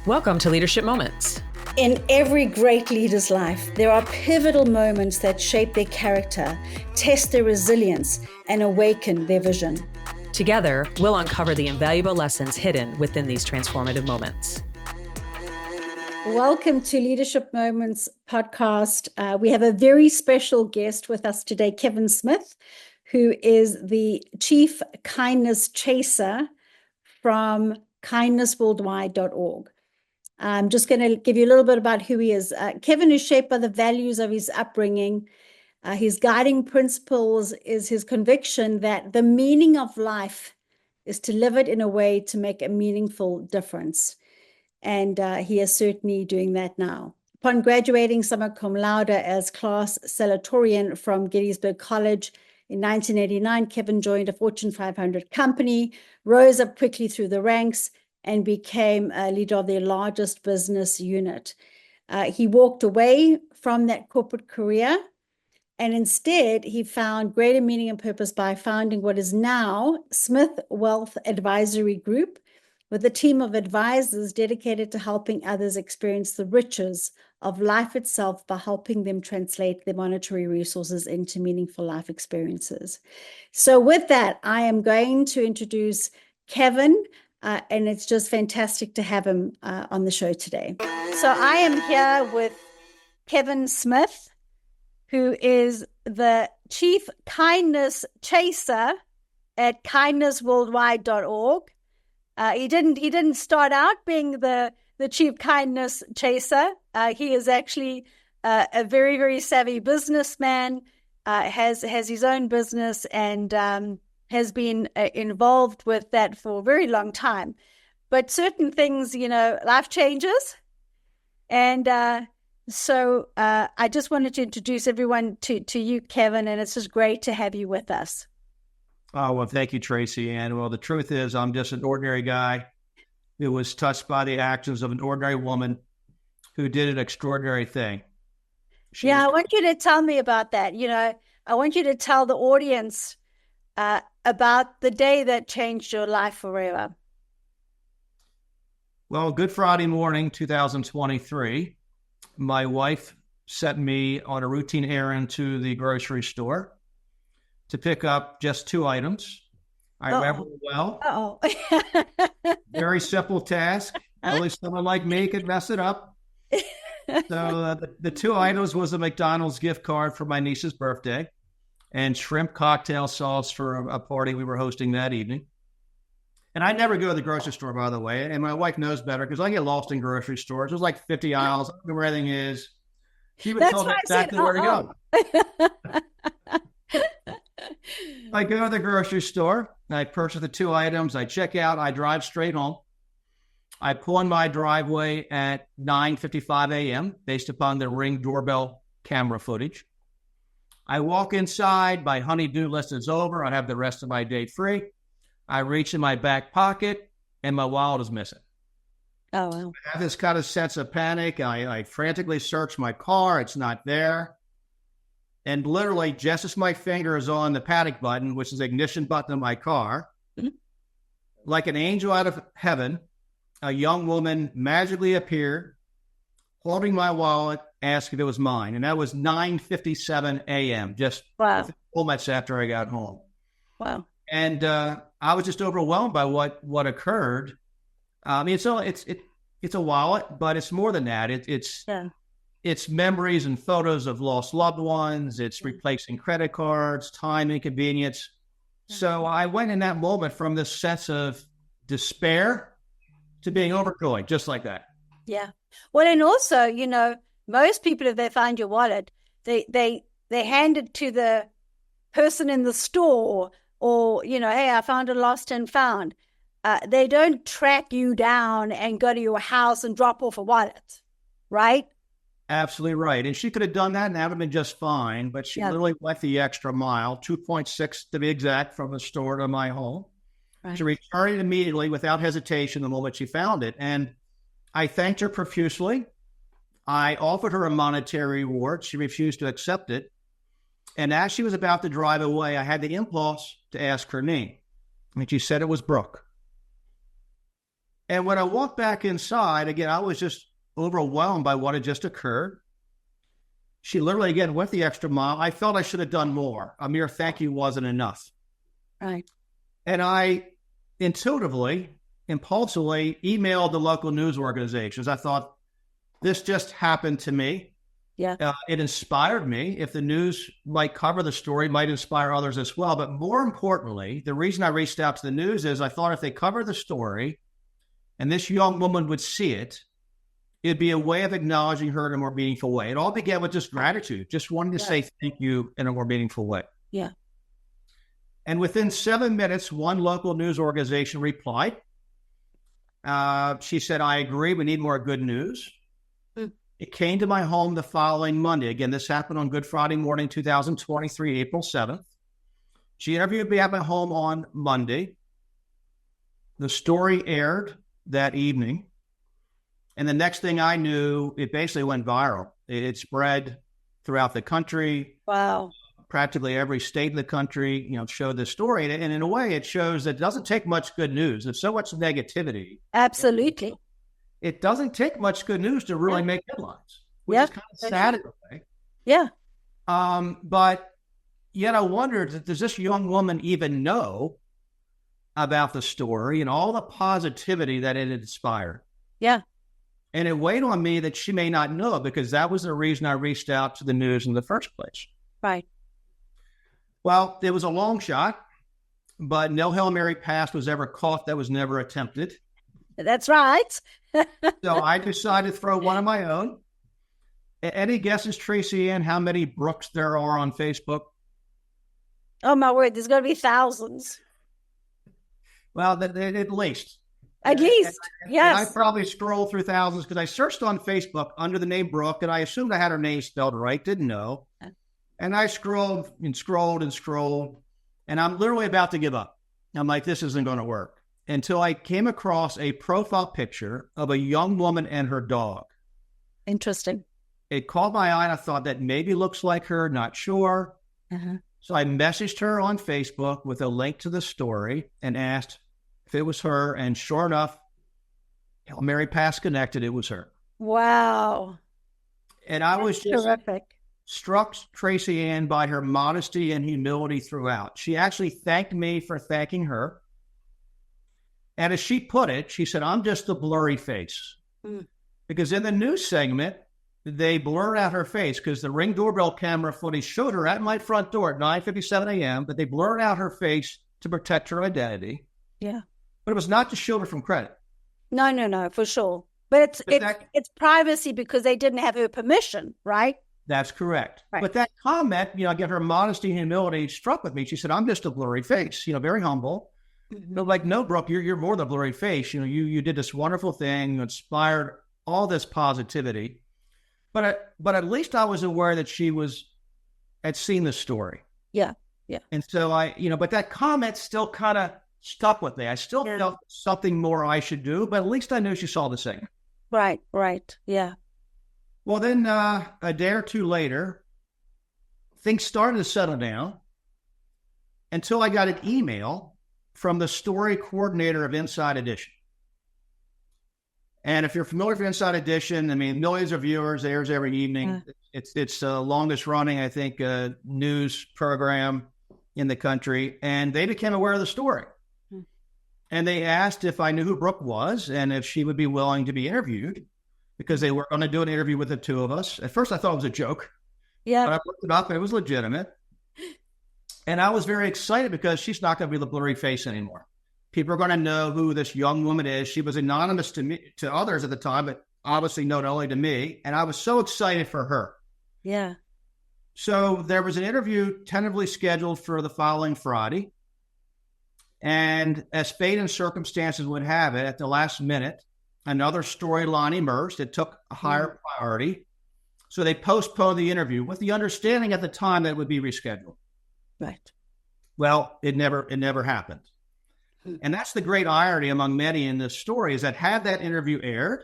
Welcome to Leadership Moments. In every great leader's life, there are pivotal moments that shape their character, test their resilience, and awaken their vision. Together, we'll uncover the invaluable lessons hidden within these transformative moments. Welcome to Leadership Moments podcast. We have a very special guest with us today, Kevin Smith, who is the Chief Kindness Chaser from kindnessworldwide.org. I'm just going to give you a little bit about who he is. Kevin is shaped by the values of his upbringing. His guiding principles is his conviction that the meaning of life is to live it in a way to make a meaningful difference. And he is certainly doing that now. Upon graduating summa cum laude as class salutatorian from Gettysburg College in 1989, Kevin joined a Fortune 500 company, rose up quickly through the ranks, and became a leader of their largest business unit. He walked away from that corporate career, and instead he found greater meaning and purpose by founding what is now Smith Wealth Advisory Group, with a team of advisors dedicated to helping others experience the riches of life itself by helping them translate their monetary resources into meaningful life experiences. So with that, I am going to introduce Kevin, and it's just fantastic to have him on the show today. So I am here with Kevin Smith, who is the Chief Kindness Chaser at kindnessworldwide.org. He didn't start out being the Chief Kindness Chaser. He is actually a very, very savvy businessman, has his own business, and has been involved with that for a very long time. But certain things, life changes. And so I just wanted to introduce everyone to you, Kevin, and it's just great to have you with us. Oh, well, thank you, Tracy. And well, the truth is I'm just an ordinary guy who was touched by the actions of an ordinary woman who did an extraordinary thing. I want you to tell me about that. I want you to tell the audience about the day that changed your life forever. Well, Good Friday morning, 2023, my wife sent me on a routine errand to the grocery store to pick up just 2 items. I remember well. Very simple task. Only someone like me could mess it up. So the 2 items was a McDonald's gift card for my niece's birthday and shrimp cocktail sauce for a party we were hosting that evening. And I never go to the grocery store, by the way, and my wife knows better because I get lost in grocery stores. There's like 50 aisles. I don't know where everything is. She would tell me exactly where to go. I go to the grocery store, I purchase the 2 items, I check out, I drive straight home. I pull in my driveway at 9:55 a.m. based upon the Ring doorbell camera footage. I walk inside, my honey-do list is over, I have the rest of my day free. I reach in my back pocket, and my wallet is missing. Oh, wow. I have this kind of sense of panic. I frantically search my car, it's not there. And literally, just as my finger is on the panic button, which is the ignition button of my car, like an angel out of heaven, a young woman magically appeared, holding my wallet, asked if it was mine. And that was 9:57 a.m., just moments after I got home. Wow. And I was just overwhelmed by what occurred. I mean, it's a wallet, but it's more than that. It's memories and photos of lost loved ones. It's replacing credit cards, time, inconvenience. So I went in that moment from this sense of despair to being overjoyed, just like that. Yeah. Well, and also, most people, if they find your wallet, they hand it to the person in the store or, hey, I found a lost and found. They don't track you down and go to your house and drop off a wallet, right? Absolutely right. And she could have done that and that would have been just fine, but she literally went the extra mile, 2.6 to be exact, from the store to my home. Right. She returned it immediately without hesitation the moment she found it. And I thanked her profusely. I offered her a monetary reward. She refused to accept it. And as she was about to drive away, I had the impulse to ask her name. And she said it was Brooke. And when I walked back inside, again, I was just overwhelmed by what had just occurred. She literally, again, went the extra mile. I felt I should have done more. A mere thank you wasn't enough. Right. And I intuitively, impulsively emailed the local news organizations. I thought, this just happened to me. Yeah. It inspired me. If the news might cover the story, it might inspire others as well. But more importantly, the reason I reached out to the news is I thought if they cover the story and this young woman would see it, it'd be a way of acknowledging her in a more meaningful way. It all began with just gratitude, just wanting to say thank you in a more meaningful way. Yeah. And within 7 minutes, one local news organization replied. She said, I agree, we need more good news. It came to my home the following Monday. Again, this happened on Good Friday morning, 2023, April 7th. She interviewed me at my home on Monday. The story aired that evening. And the next thing I knew, it basically went viral. It spread throughout the country. Wow. Practically every state in the country, showed this story. And in a way, it shows that it doesn't take much good news. There's so much negativity. Absolutely. It doesn't take much good news to really make headlines, which is kind of sad in a way. Yeah. But yet I wondered, does this young woman even know about the story and all the positivity that it had inspired? Yeah. And it weighed on me that she may not know, because that was the reason I reached out to the news in the first place. Right. Well, it was a long shot, but no Hail Mary pass was ever caught that was never attempted. That's right. So I decided to throw one of my own. Any guesses, Tracy Ann, how many Brooks there are on Facebook? Oh, my word. There's going to be thousands. Well, at least. At least, yes. And I probably scrolled through thousands because I searched on Facebook under the name Brooke, and I assumed I had her name spelled right, didn't know. And I scrolled and scrolled and scrolled, and I'm literally about to give up. I'm like, this isn't going to work. Until I came across a profile picture of a young woman and her dog. Interesting. It caught my eye, and I thought that maybe looks like her, not sure. So I messaged her on Facebook with a link to the story and asked if it was her. And sure enough, Hail Mary Pass connected, it was her. Wow. And I was just terrific. Struck, Tracy Ann, by her modesty and humility throughout. She actually thanked me for thanking her. And as she put it, she said, I'm just a blurry face. Because in the news segment, they blurred out her face because the Ring doorbell camera footage showed her at my front door at 9:57 a.m., but they blurred out her face to protect her identity. Yeah. But it was not to shield her from credit. No, for sure. But it's privacy because they didn't have her permission, right? That's correct. Right. But that comment, again, her modesty and humility struck with me. She said, I'm just a blurry face, very humble. But like, no, Brooke, you're more than a blurry face. You did this wonderful thing, you inspired all this positivity. But at least I was aware that she had seen the story. Yeah. And so but that comment still kind of stuck with me. I still felt something more I should do, but at least I knew she saw the segment. Right. Yeah. Well, then a day or two later, things started to settle down until I got an email from the story coordinator of Inside Edition. And if you're familiar with Inside Edition, millions of viewers, airs every evening. It's the longest running, I think, news program in the country. And they became aware of the story. And they asked if I knew who Brooke was and if she would be willing to be interviewed, because they were going to do an interview with the two of us. At first, I thought it was a joke. Yeah. But I looked it up and it was legitimate. And I was very excited because she's not going to be the blurry face anymore. People are going to know who this young woman is. She was anonymous to others at the time, but obviously known only to me. And I was so excited for her. Yeah. So there was an interview tentatively scheduled for the following Friday. And as fate and circumstances would have it, at the last minute, another storyline emerged that took a higher priority. So they postponed the interview with the understanding at the time that it would be rescheduled. Right. Well, it never happened. And that's the great irony among many in this story, is that had that interview aired,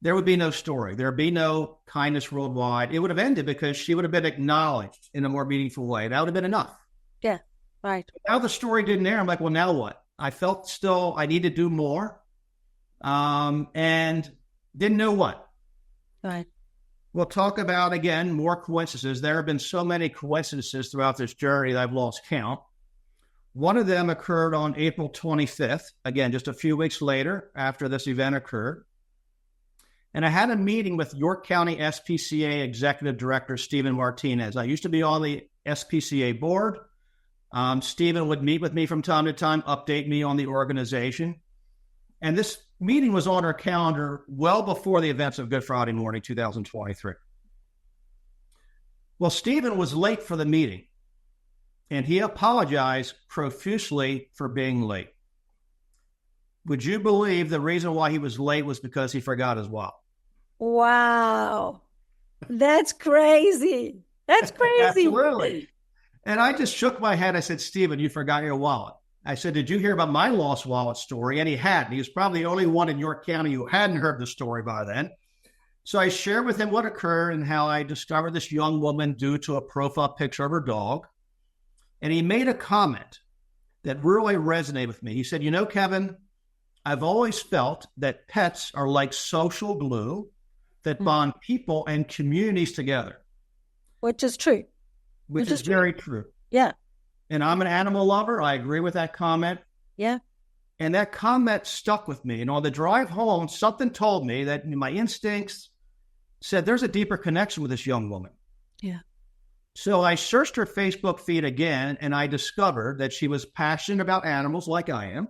there would be no story. There would be no kindness worldwide. It would have ended because she would have been acknowledged in a more meaningful way. That would have been enough. Yeah, right. Now the story didn't air. I'm like, well, now what? I felt still I need to do more, and didn't know what. Right. We'll talk about, again, more coincidences. There have been so many coincidences throughout this journey that I've lost count. One of them occurred on April 25th, again, just a few weeks later after this event occurred. And I had a meeting with York County SPCA Executive Director, Stephen Martinez. I used to be on the SPCA board. Stephen would meet with me from time to time, update me on the organization. And this meeting was on our calendar well before the events of Good Friday morning, 2023. Well, Stephen was late for the meeting, and he apologized profusely for being late. Would you believe the reason why he was late was because he forgot his wallet? Wow. That's crazy. That's crazy. Absolutely. And I just shook my head. I said, Stephen, you forgot your wallet. I said, did you hear about my lost wallet story? And he hadn't. He was probably the only one in York County who hadn't heard the story by then. So I shared with him what occurred and how I discovered this young woman due to a profile picture of her dog. And he made a comment that really resonated with me. He said, you know, Kevin, I've always felt that pets are like social glue that bond people and communities together. Which is true. Which is very true. Yeah. And I'm an animal lover. I agree with that comment. Yeah. And that comment stuck with me. And on the drive home, something told me that my instincts said there's a deeper connection with this young woman. Yeah. So I searched her Facebook feed again, and I discovered that she was passionate about animals like I am,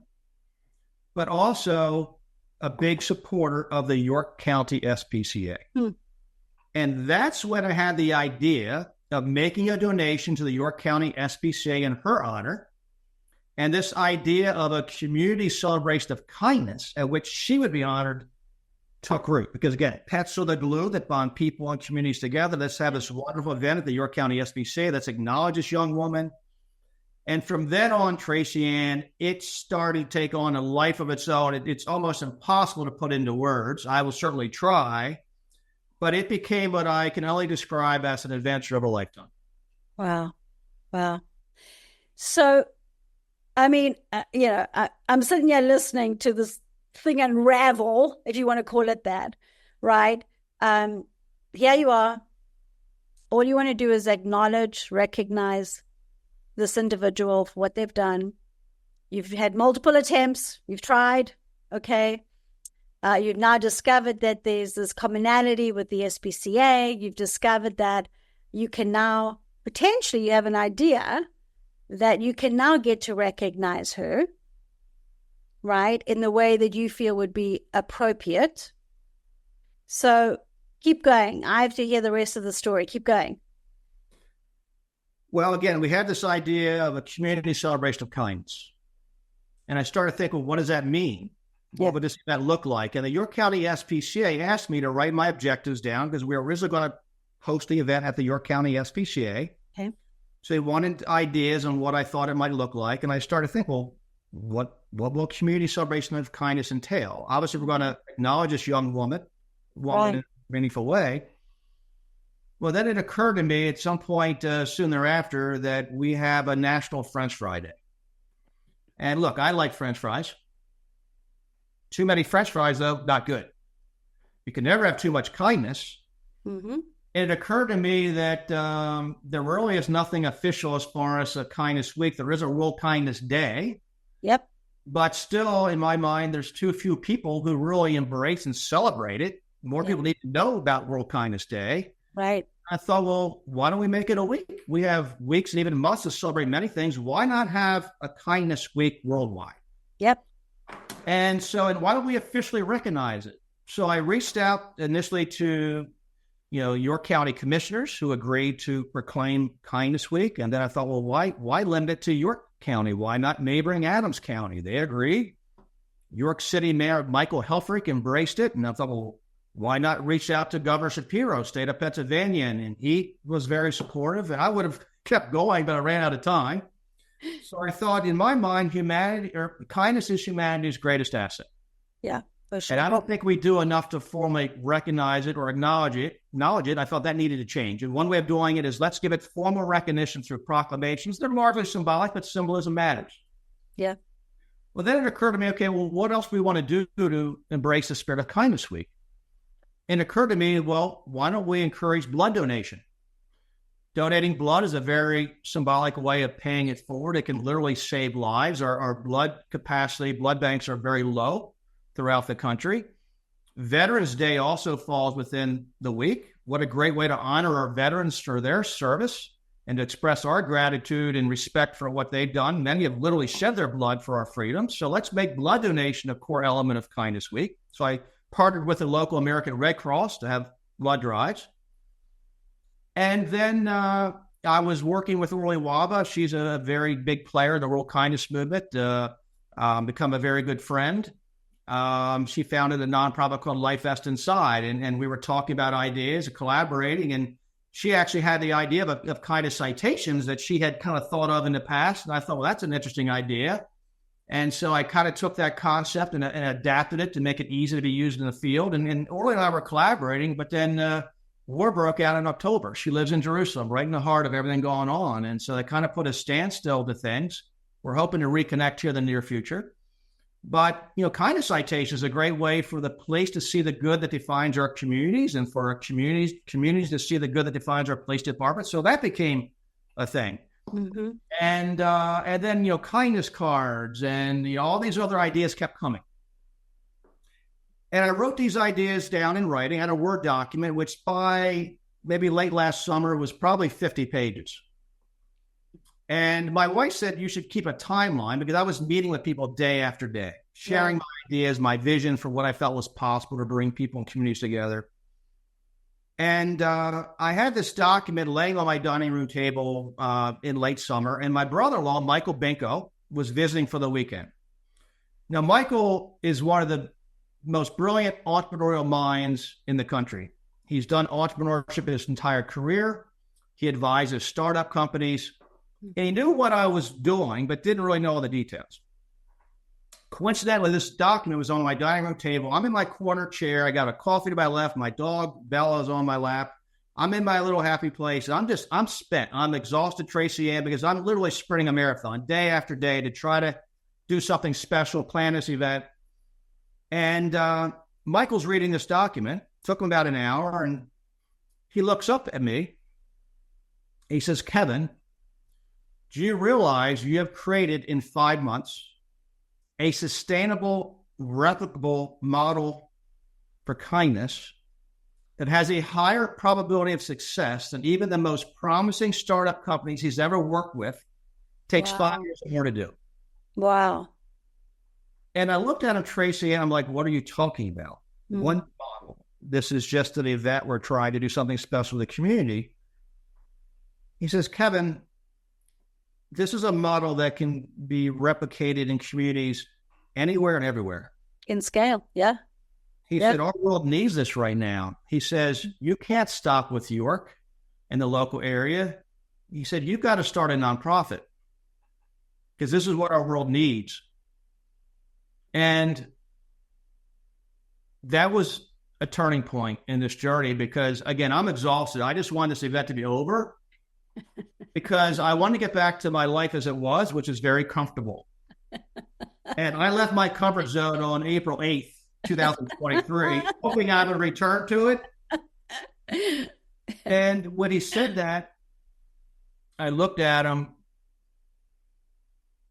but also a big supporter of the York County SPCA. And that's when I had the idea of making a donation to the York County SPCA in her honor. And this idea of a community celebration of kindness at which she would be honored took root. Because again, pets are the glue that bond people and communities together. Let's have this wonderful event at the York County SPCA. Let's acknowledge this young woman. And from then on, Tracy Ann, it started to take on a life of its own. It's almost impossible to put into words. I will certainly try. But it became what I can only describe as an adventure of a lifetime. Wow. Wow. So, I mean, I'm sitting here listening to this thing unravel, if you want to call it that, right? Here you are. All you want to do is acknowledge, recognize this individual for what they've done. You've had multiple attempts. You've tried. Okay. You've now discovered that there's this commonality with the SPCA. You've discovered that you can now, potentially you have an idea that you can now get to recognize her, right, in the way that you feel would be appropriate. So keep going. I have to hear the rest of the story. Keep going. Well, again, we had this idea of a community celebration of kindness. And I started thinking, well, what does that mean? What would that look like? And the York County SPCA asked me to write my objectives down because we were originally going to host the event at the York County SPCA. Okay. So they wanted ideas on what I thought it might look like. And I started to think, well, what will community celebration of kindness entail? Obviously, we're going to acknowledge this young woman in a meaningful way. Well, then it occurred to me at some point soon thereafter that we have a National French Fry Day. And look, I like French fries. Too many French fries, though, not good. You can never have too much kindness. Mm-hmm. And it occurred to me that there really is nothing official as far as a kindness week. There is a World Kindness Day. Yep. But still, in my mind, there's too few people who really embrace and celebrate it. More people need to know about World Kindness Day. Right. I thought, well, why don't we make it a week? We have weeks and even months to celebrate many things. Why not have a kindness week worldwide? Yep. And why don't we officially recognize it? So I reached out initially to, York County commissioners who agreed to proclaim Kindness Week. And then I thought, well, why limit it to York County? Why not neighboring Adams County? They agreed. York City Mayor Michael Helfrich embraced it. And I thought, well, why not reach out to Governor Shapiro, state of Pennsylvania? And he was very supportive. And I would have kept going, but I ran out of time. So I thought, in my mind, kindness is humanity's greatest asset. Yeah. For sure. And I don't think we do enough to formally recognize it or acknowledge it. I felt that needed to change. And one way of doing it is let's give it formal recognition through proclamations. They're largely symbolic, but symbolism matters. Yeah. Well, then it occurred to me, okay, well, what else do we want to do to embrace the Spirit of Kindness Week? And it occurred to me, well, why don't we encourage blood donation? Donating blood is a very symbolic way of paying it forward. It can literally save lives. Our blood capacity, blood banks are very low throughout the country. Veterans Day also falls within the week. What a great way to honor our veterans for their service and to express our gratitude and respect for what they've done. Many have literally shed their blood for our freedom. So let's make blood donation a core element of Kindness Week. So I partnered with the local American Red Cross to have blood drives. And then I was working with Uli Waba. She's a very big player in the World Kindness Movement, become a very good friend. She founded a nonprofit called Life Vest Inside, and we were talking about ideas, collaborating, and she actually had the idea of kindness citations that she had kind of thought of in the past, and I thought, well, that's an interesting idea. And so I kind of took that concept and adapted it to make it easy to be used in the field, and Orly and I were collaborating, but then war broke out in October. She lives in Jerusalem, right in the heart of everything going on, and so they kind of put a standstill to things. We're hoping to reconnect here in the near future. But, kindness citation is a great way for the police to see the good that defines our communities and for our communities to see the good that defines our police department. So that became a thing. Mm-hmm. And then, kindness cards and all these other ideas kept coming. And I wrote these ideas down in writing. I had a Word document, which by maybe late last summer was probably 50 pages. And my wife said you should keep a timeline because I was meeting with people day after day, sharing my ideas, my vision for what I felt was possible to bring people and communities together. And I had this document laying on my dining room table in late summer, and my brother-in-law, Michael Binko, was visiting for the weekend. Now, Michael is one of the most brilliant entrepreneurial minds in the country. He's done entrepreneurship his entire career. He advises startup companies. And he knew what I was doing, but didn't really know all the details. Coincidentally, this document was on my dining room table. I'm in my corner chair. I got a coffee to my left. My dog, Bella, is on my lap. I'm in my little happy place. I'm spent. I'm exhausted, Tracy Ann, because I'm literally sprinting a marathon day after day to try to do something special, plan this event. And Michael's reading this document. Took him about an hour, and he looks up at me. He says, Kevin, do you realize you have created in 5 months a sustainable, replicable model for kindness that has a higher probability of success than even the most promising startup companies he's ever worked with? Takes 5 years or more to do. Wow. And I looked at him, Tracy, and I'm like, what are you talking about? Mm-hmm. One model. This is just an event. We're trying to do something special with the community. He says, Kevin, this is a model that can be replicated in communities anywhere and everywhere. In scale, yeah. He said, our world needs this right now. He says, you can't stop with York and the local area. He said, you've got to start a nonprofit because this is what our world needs. And that was a turning point in this journey because, again, I'm exhausted. I just want this event to be over. Because I wanted to get back to my life as it was, which is very comfortable. And I left my comfort zone on April 8th, 2023, hoping I would return to it. And when he said that, I looked at him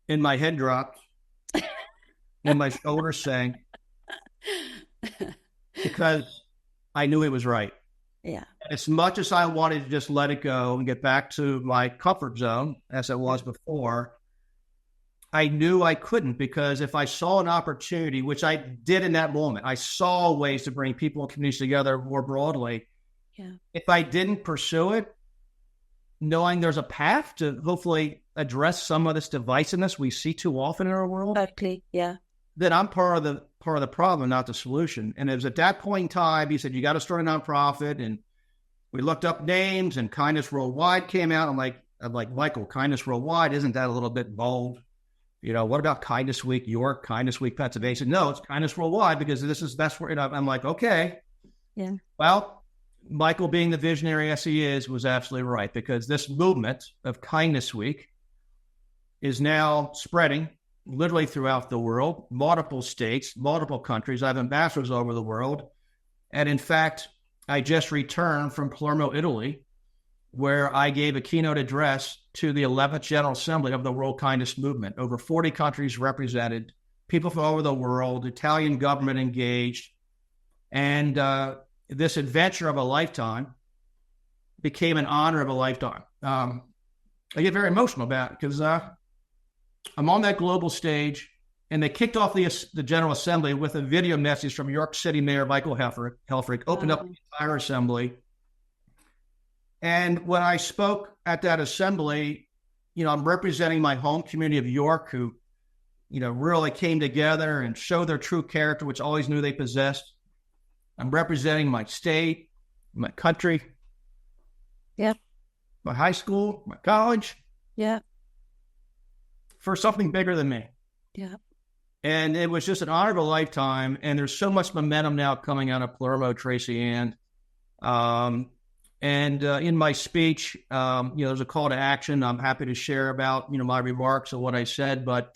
and my head dropped and my shoulders sank because I knew he was right. Yeah. As much as I wanted to just let it go and get back to my comfort zone as it was before, I knew I couldn't because if I saw an opportunity, which I did in that moment, I saw ways to bring people and communities together more broadly. Yeah. If I didn't pursue it, knowing there's a path to hopefully address some of this divisiveness we see too often in our world, exactly. Yeah. then I'm part of the problem, not the solution. And it was at that point in time, he said, you got to start a nonprofit. And we looked up names and Kindness Worldwide came out. I'm like, Michael, Kindness Worldwide, isn't that a little bit bold? what about Kindness Week, York, Kindness Week, Pennsylvania? He said, no, it's Kindness Worldwide because that's where, I'm like, okay. Yeah. Well, Michael, being the visionary as he is, was absolutely right, because this movement of Kindness Week is now spreading literally throughout the world, multiple states, multiple countries. I have ambassadors all over the world. And in fact, I just returned from Palermo, Italy, where I gave a keynote address to the 11th General Assembly of the World Kindness Movement. Over 40 countries represented, people from all over the world, Italian government engaged. And this adventure of a lifetime became an honor of a lifetime. I get very emotional about it because I'm on that global stage, and they kicked off the General Assembly with a video message from New York City Mayor Michael Helfrich, opened up the entire assembly. And when I spoke at that assembly, I'm representing my home community of York, who, really came together and showed their true character, which I always knew they possessed. I'm representing my state, my country, my high school, my college. For something bigger than me. And it was just an honor of a lifetime. And there's so much momentum now coming out of Palermo, Tracy Ann. In my speech, there's a call to action. I'm happy to share about, my remarks and what I said. But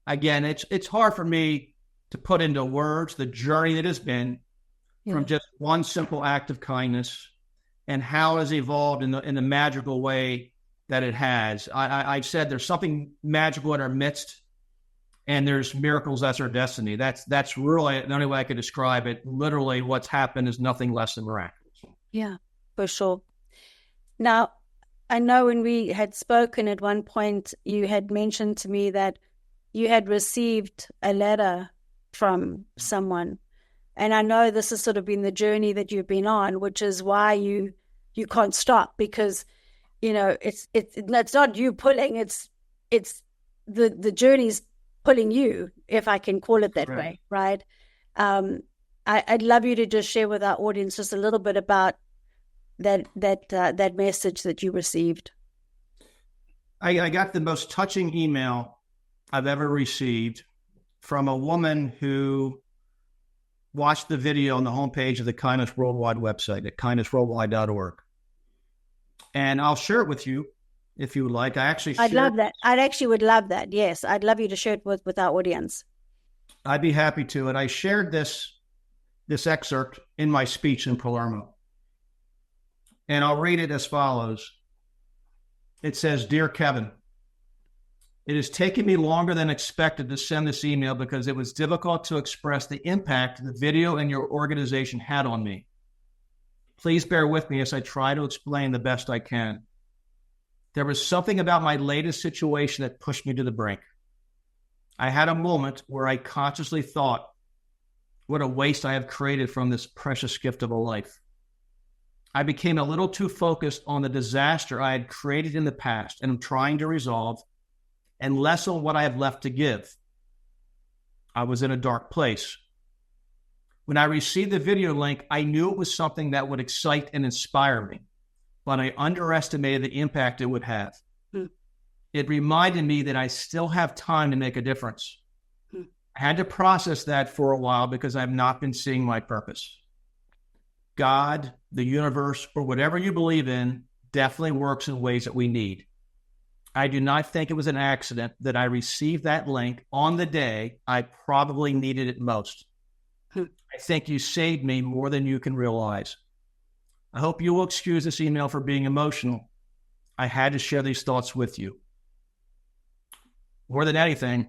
again, it's hard for me to put into words the journey that has been from just one simple act of kindness and how it has evolved in the magical way that it has. I've said there's something magical in our midst, and there's miracles that's our destiny. That's really the only way I could describe it. Literally, what's happened is nothing less than miraculous. Yeah, for sure. Now, I know when we had spoken at one point, you had mentioned to me that you had received a letter from someone. And I know this has sort of been the journey that you've been on, which is why you can't stop, because, it's not you pulling, it's the journey's pulling you, if I can call it that way, right? I'd love you to just share with our audience just a little bit about that message that you received. I got the most touching email I've ever received from a woman who watched the video on the homepage of the Kindness Worldwide website at kindnessworldwide.org. And I'll share it with you if you would like. I'd love that. I'd actually would love that. Yes, I'd love you to share it with our audience. I'd be happy to. And I shared this excerpt in my speech in Palermo. And I'll read it as follows. It says, "Dear Kevin, it has taken me longer than expected to send this email because it was difficult to express the impact the video and your organization had on me. Please bear with me as I try to explain the best I can. There was something about my latest situation that pushed me to the brink. I had a moment where I consciously thought, what a waste I have created from this precious gift of a life. I became a little too focused on the disaster I had created in the past and am trying to resolve, and less on what I have left to give. I was in a dark place. When I received the video link, I knew it was something that would excite and inspire me, but I underestimated the impact it would have. It reminded me that I still have time to make a difference. I had to process that for a while because I've not been seeing my purpose. God, the universe, or whatever you believe in, definitely works in ways that we need. I do not think it was an accident that I received that link on the day I probably needed it most. I think you saved me more than you can realize. I hope you will excuse this email for being emotional. I had to share these thoughts with you. More than anything,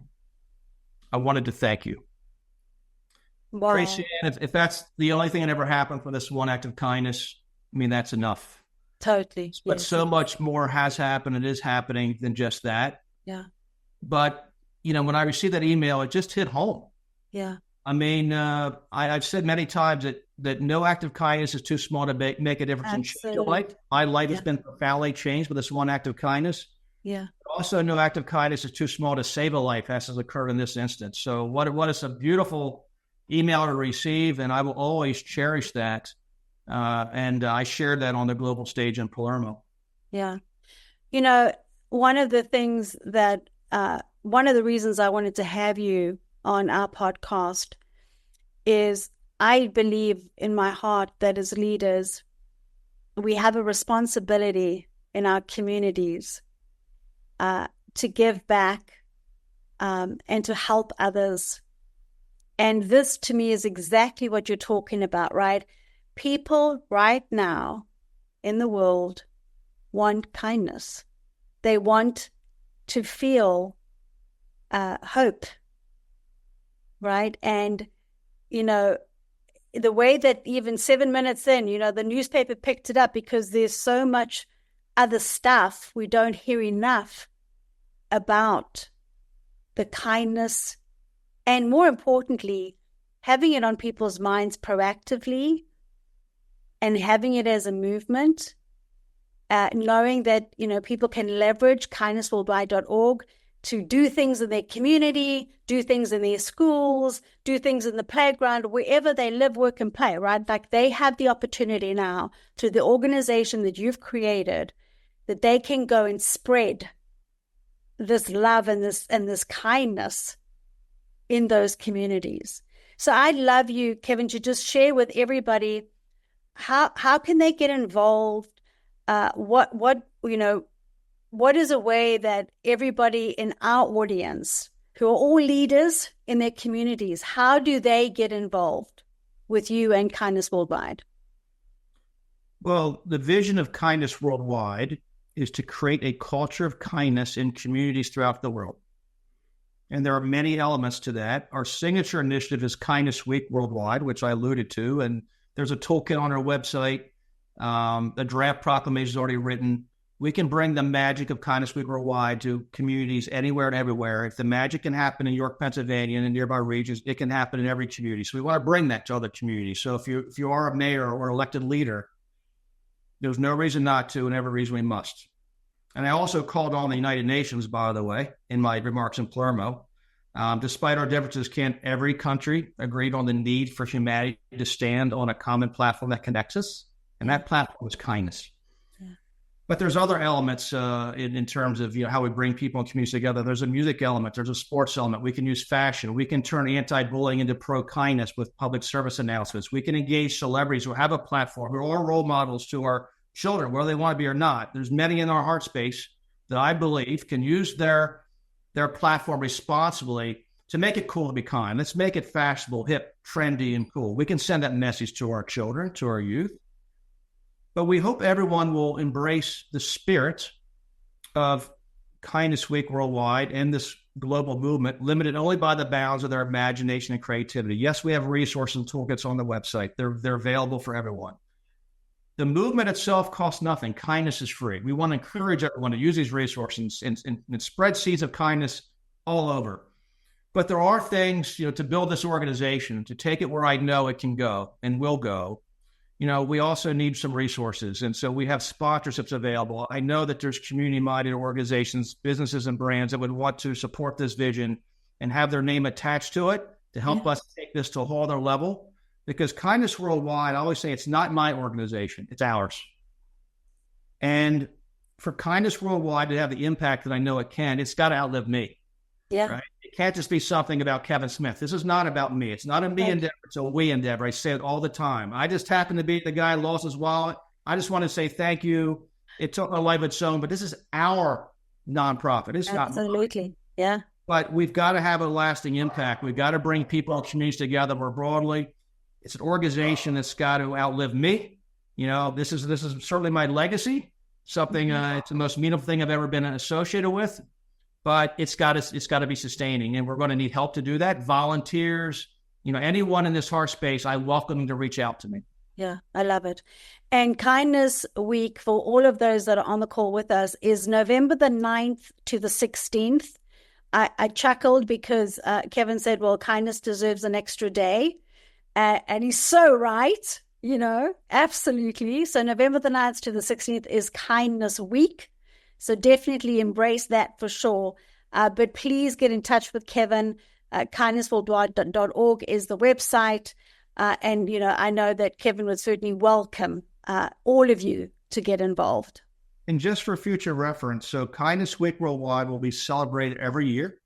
I wanted to thank you." Wow. Tracy, if that's the only thing that ever happened for this one act of kindness, I mean, that's enough. Totally. But yes. so much more has happened and is happening than just that. Yeah. But, when I received that email, it just hit home. Yeah. I mean, I've said many times that no act of kindness is too small to make a difference in change your life. My life has been profoundly changed with this one act of kindness. Yeah. Also, no act of kindness is too small to save a life, as has occurred in this instance. So what is a beautiful email to receive, and I will always cherish that. And I shared that on the global stage in Palermo. Yeah. One of the things that one of the reasons I wanted to have you on our podcast is I believe in my heart that as leaders, we have a responsibility in our communities to give back and to help others. And this to me is exactly what you're talking about, right? People right now in the world want kindness. They want to feel hope, right? And, the way that even 7 minutes in, the newspaper picked it up because there's so much other stuff we don't hear enough about the kindness, and more importantly, having it on people's minds proactively and having it as a movement, knowing that, people can leverage kindnessworldwide.org to do things in their community, do things in their schools, do things in the playground, wherever they live, work, and play, right? Like they have the opportunity now through the organization that you've created that they can go and spread this love and this kindness in those communities. So I'd love you, Kevin, to just share with everybody how can they get involved? What is a way that everybody in our audience, who are all leaders in their communities, how do they get involved with you and Kindness Worldwide? Well, the vision of Kindness Worldwide is to create a culture of kindness in communities throughout the world. And there are many elements to that. Our signature initiative is Kindness Week Worldwide, which I alluded to. And there's a toolkit on our website. The draft proclamation is already written. We can bring the magic of Kindness Week Worldwide to communities anywhere and everywhere. If the magic can happen in York, Pennsylvania, and in nearby regions, it can happen in every community. So we want to bring that to other communities. So if you are a mayor or elected leader, there's no reason not to, and every reason we must. And I also called on the United Nations, by the way, in my remarks in Palermo. Despite our differences, can't every country agreed on the need for humanity to stand on a common platform that connects us? And that platform is kindness. Yeah. But there's other elements in terms of how we bring people and communities together. There's a music element. There's a sports element. We can use fashion. We can turn anti-bullying into pro-kindness with public service announcements. We can engage celebrities who have a platform, who are role models to our children, whether they want to be or not. There's many in our heart space that I believe can use their platform responsibly to make it cool to be kind. Let's make it fashionable, hip, trendy, and cool. We can send that message to our children, to our youth. But we hope everyone will embrace the spirit of Kindness Week Worldwide and this global movement, limited only by the bounds of their imagination and creativity. Yes, we have resources and toolkits on the website. They're available for everyone. The movement itself costs nothing. Kindness is free. We want to encourage everyone to use these resources and spread seeds of kindness all over. But there are things, to build this organization, to take it where I know it can go and will go. We also need some resources. And so we have sponsorships available. I know that there's community-minded organizations, businesses, and brands that would want to support this vision and have their name attached to it to help us take this to a whole other level. Because Kindness Worldwide, I always say it's not my organization, it's ours. And for Kindness Worldwide to have the impact that I know it can, it's got to outlive me. Yeah. Right? It can't just be something about Kevin Smith. This is not about me. It's not a me endeavor. It's a we endeavor. I say it all the time. I just happen to be the guy who lost his wallet. I just want to say thank you. It took a life of its own, but this is our nonprofit. It's not mine. Absolutely. Yeah. But we've got to have a lasting impact. We've got to bring people and communities together more broadly. It's an organization that's got to outlive me. This is certainly my legacy. Something. It's the most meaningful thing I've ever been associated with. But it's got to be sustaining, and we're going to need help to do that. Volunteers, anyone in this heart space, I welcome them to reach out to me. Yeah, I love it. And Kindness Week, for all of those that are on the call with us, is November the 9th to the 16th. I chuckled because Kevin said, well, kindness deserves an extra day. And he's so right, absolutely. So November the 9th to the 16th is Kindness Week. So definitely embrace that for sure. But please get in touch with Kevin. kindnessworldwide.org is the website. And, I know that Kevin would certainly welcome all of you to get involved. And just for future reference, so Kindness Week Worldwide will be celebrated every year.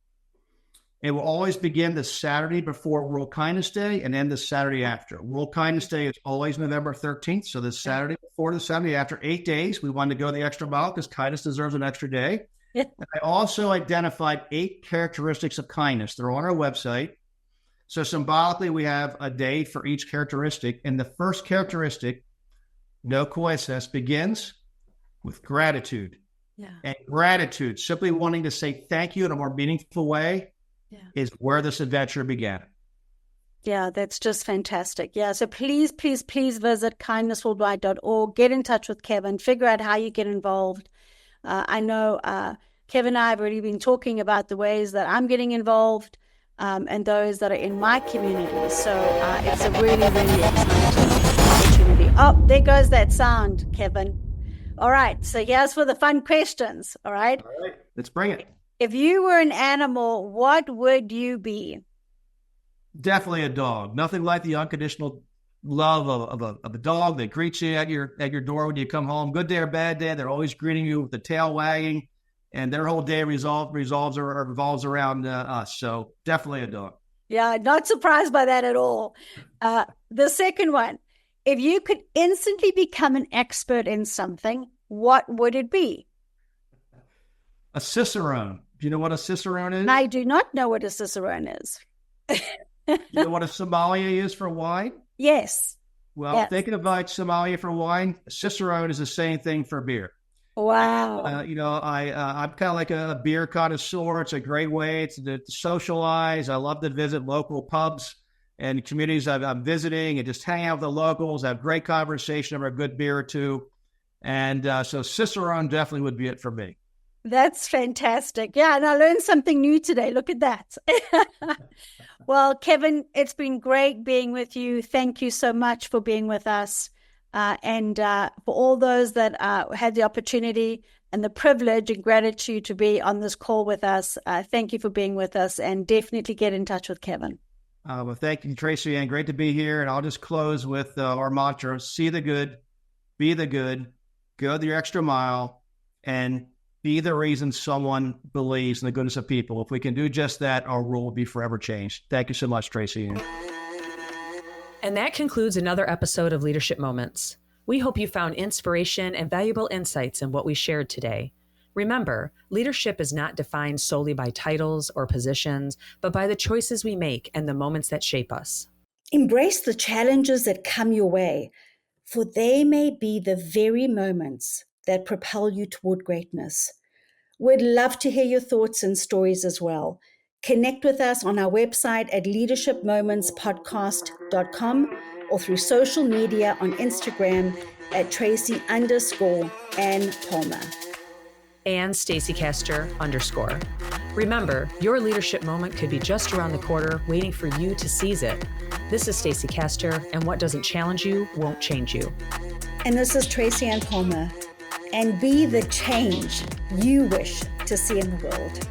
It will always begin the Saturday before World Kindness Day and end the Saturday after. World Kindness Day is always November 13th. So the Saturday before, the Saturday after, 8 days. We wanted to go the extra mile because kindness deserves an extra day. Yeah. And I also identified 8 characteristics of kindness. They're on our website. So symbolically, we have a day for each characteristic. And the first characteristic, no coincidence, begins with gratitude. Yeah. And gratitude, simply wanting to say thank you in a more meaningful way, is where this adventure began. Yeah, that's just fantastic. Yeah, so please, please, please visit kindnessworldwide.org. Get in touch with Kevin. Figure out how you get involved. I know Kevin and I have already been talking about the ways that I'm getting involved and those that are in my community. So it's a really, really exciting opportunity. Oh, there goes that sound, Kevin. All right, so here's for the fun questions. All right, let's bring it. If you were an animal, what would you be? Definitely a dog. Nothing like the unconditional love of a dog that greets you at your door when you come home. Good day or bad day, they're always greeting you with the tail wagging, and their whole day revolves around us. So definitely a dog. Yeah, not surprised by that at all. The second one, if you could instantly become an expert in something, what would it be? A cicerone. Do you know what a cicerone is? I do not know what a cicerone is. You know what a sommelier is for wine? Yes. Well, yes. Thinking about sommelier for wine, cicerone is the same thing for beer. Wow. I'm kind of like a beer connoisseur. It's a great way to socialize. I love to visit local pubs and communities I'm visiting and just hang out with the locals, have great conversation over a good beer or two. And so cicerone definitely would be it for me. That's fantastic. Yeah, and I learned something new today. Look at that. Well, Kevin, it's been great being with you. Thank you so much for being with us. And for all those that had the opportunity and the privilege and gratitude to be on this call with us, thank you for being with us, and definitely get in touch with Kevin. Well, thank you, Tracy, and great to be here. And I'll just close with our mantra: see the good, be the good, go the extra mile, and be the reason someone believes in the goodness of people. If we can do just that, our world will be forever changed. Thank you so much, Tracy. And that concludes another episode of Leadership Moments. We hope you found inspiration and valuable insights in what we shared today. Remember, leadership is not defined solely by titles or positions, but by the choices we make and the moments that shape us. Embrace the challenges that come your way, for they may be the very moments that propel you toward greatness. We'd love to hear your thoughts and stories as well. Connect with us on our website at leadershipmomentspodcast.com or through social media on Instagram at Tracy_Ann Palmer. And Stacy Castor _. Remember, your leadership moment could be just around the corner, waiting for you to seize it. This is Stacy Castor, and what doesn't challenge you won't change you. And this is Tracy Ann Palmer. And be the change you wish to see in the world.